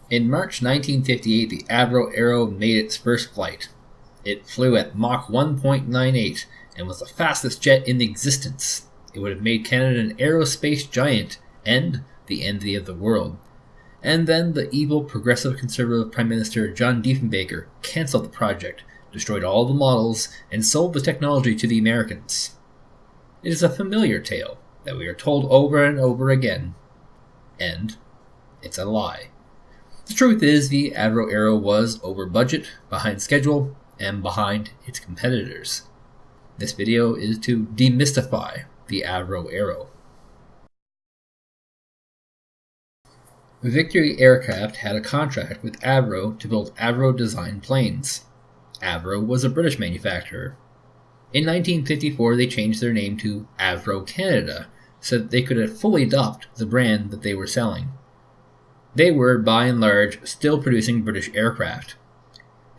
In March 1958, the Avro Arrow made its first flight. It flew at Mach 1.98 and was the fastest jet in existence. It would have made Canada an aerospace giant and the envy of the world. And then the evil progressive conservative Prime Minister John Diefenbaker cancelled the project, destroyed all the models, and sold the technology to the Americans. It is a familiar tale that we are told over and over again, and it's a lie. The truth is the Avro Arrow was over budget, behind schedule, and behind its competitors. This video is to demystify the Avro Arrow. Victory Aircraft had a contract with Avro to build Avro-designed planes. Avro was a British manufacturer. In 1954, they changed their name to Avro Canada so that they could fully adopt the brand that they were selling. They were, by and large, still producing British aircraft.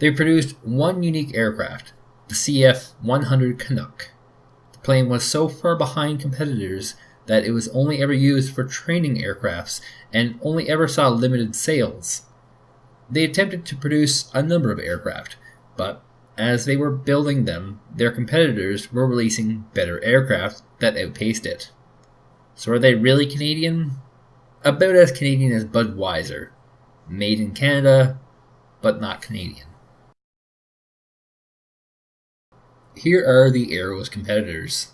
They produced one unique aircraft, the CF-100 Canuck. The plane was so far behind competitors that it was only ever used for training aircrafts and only ever saw limited sales. They attempted to produce a number of aircraft, but as they were building them, their competitors were releasing better aircraft that outpaced it. So are they really Canadian? About as Canadian as Budweiser. Made in Canada, but not Canadian. Here are the Arrow's competitors.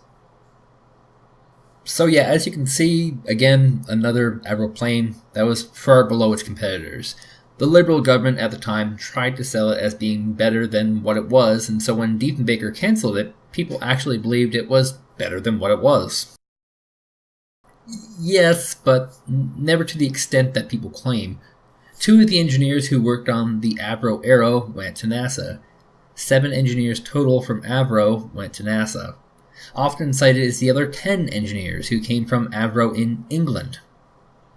So yeah, as you can see, again, another Avro plane that was far below its competitors. The Liberal government at the time tried to sell it as being better than what it was, and so when Diefenbaker cancelled it, people actually believed it was better than what it was. Yes, but never to the extent that people claim. 2 of the engineers who worked on the Avro Arrow went to NASA. 7 engineers total from Avro went to NASA. Often cited as the other 10 engineers who came from Avro in England.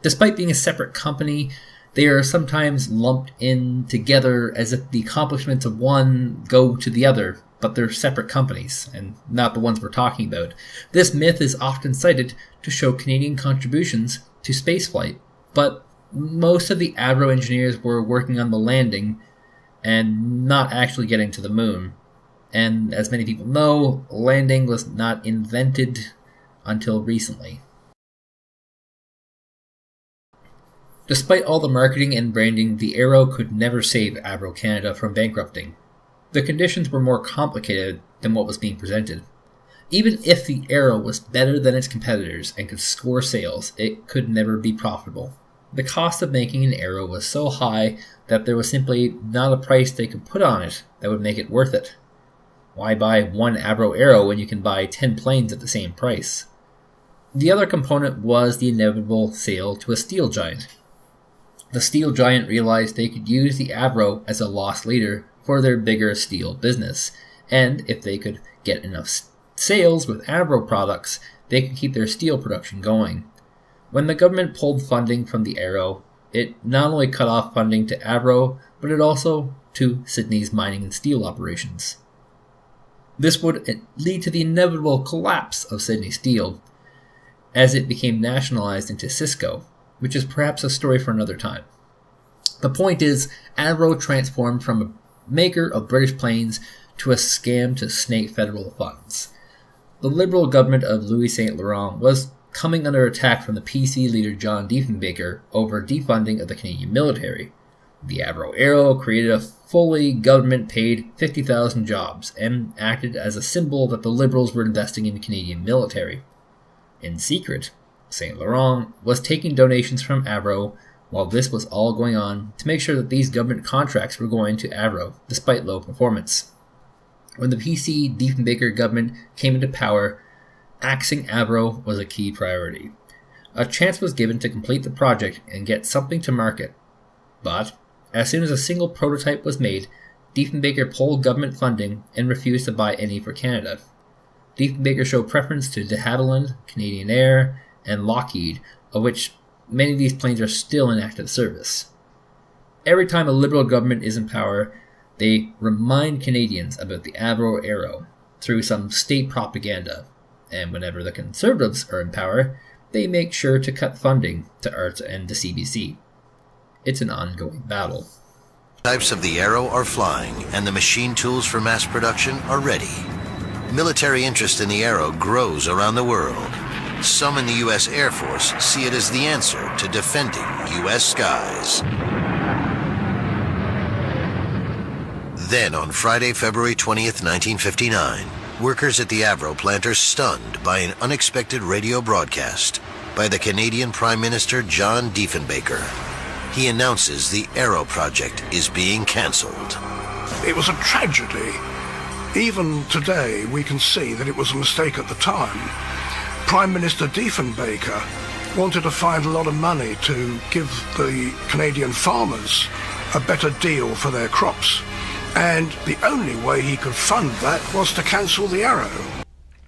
Despite being a separate company, they are sometimes lumped in together as if the accomplishments of one go to the other, but they're separate companies, and not the ones we're talking about. This myth is often cited to show Canadian contributions to spaceflight, but most of the Avro engineers were working on the landing and not actually getting to the moon. And as many people know, landing was not invented until recently. Despite all the marketing and branding, the Arrow could never save Avro Canada from bankrupting. The conditions were more complicated than what was being presented. Even if the Arrow was better than its competitors and could score sales, it could never be profitable. The cost of making an Arrow was so high that there was simply not a price they could put on it that would make it worth it. Why buy one Avro Arrow when you can buy 10 planes at the same price? The other component was the inevitable sale to a steel giant. The steel giant realized they could use the Avro as a loss leader for their bigger steel business, and if they could get enough sales with Avro products, they could keep their steel production going. When the government pulled funding from the Arrow, it not only cut off funding to Avro, but it also to Sydney's mining and steel operations. This would lead to the inevitable collapse of Sydney Steel, as it became nationalized into Cisco, which is perhaps a story for another time. The point is, Avro transformed from a maker of British planes to a scam to snake federal funds. The Liberal government of Louis St Laurent was coming under attack from the PC leader John Diefenbaker over defunding of the Canadian military. The Avro Arrow created a fully government-paid 50,000 jobs and acted as a symbol that the Liberals were investing in the Canadian military. In secret, St. Laurent was taking donations from Avro while this was all going on to make sure that these government contracts were going to Avro, despite low performance. When the PC Diefenbaker government came into power, axing Avro was a key priority. A chance was given to complete the project and get something to market. But as soon as a single prototype was made, Diefenbaker pulled government funding and refused to buy any for Canada. Diefenbaker showed preference to de Havilland, Canadian Air, and Lockheed, of which many of these planes are still in active service. Every time a Liberal government is in power, they remind Canadians about the Avro Arrow through some state propaganda, and whenever the Conservatives are in power, they make sure to cut funding to ARTS and the CBC. It's an ongoing battle. Types of the Arrow are flying, and the machine tools for mass production are ready. Military interest in the Arrow grows around the world. Some in the U.S. Air Force see it as the answer to defending U.S. skies. Then, on Friday, February 20th, 1959, workers at the Avro plant are stunned by an unexpected radio broadcast by the Canadian Prime Minister John Diefenbaker. He announces the Arrow project is being cancelled. It was a tragedy. Even today, we can see that it was a mistake at the time. Prime Minister Diefenbaker wanted to find a lot of money to give the Canadian farmers a better deal for their crops. And the only way he could fund that was to cancel the Arrow.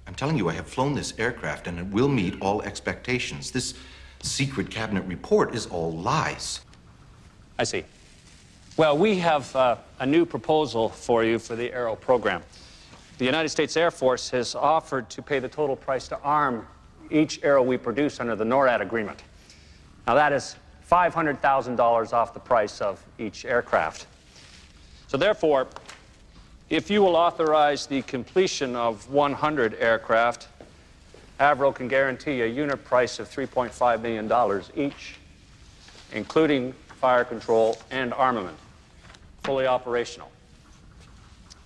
I'm telling you, I have flown this aircraft and it will meet all expectations. This secret cabinet report is all lies. I see. Well, we have a new proposal for you for the Arrow program. The United States Air Force has offered to pay the total price to arm each Arrow we produce under the NORAD agreement. Now, that is $500,000 off the price of each aircraft. So therefore, if you will authorize the completion of 100 aircraft, Avro can guarantee a unit price of $3.5 million each, including fire control and armament, fully operational.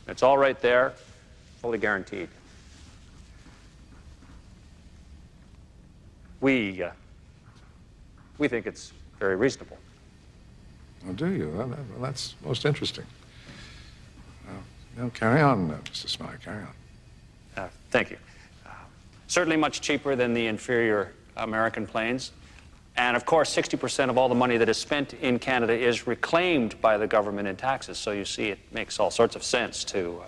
It's all right there, fully guaranteed. We think it's very reasonable. Oh, do you? Well, that's most interesting. Carry on, Mr. Smythe, carry on. Thank you. Certainly much cheaper than the inferior American planes. And of course, 60% of all the money that is spent in Canada is reclaimed by the government in taxes. So you see, it makes all sorts of sense to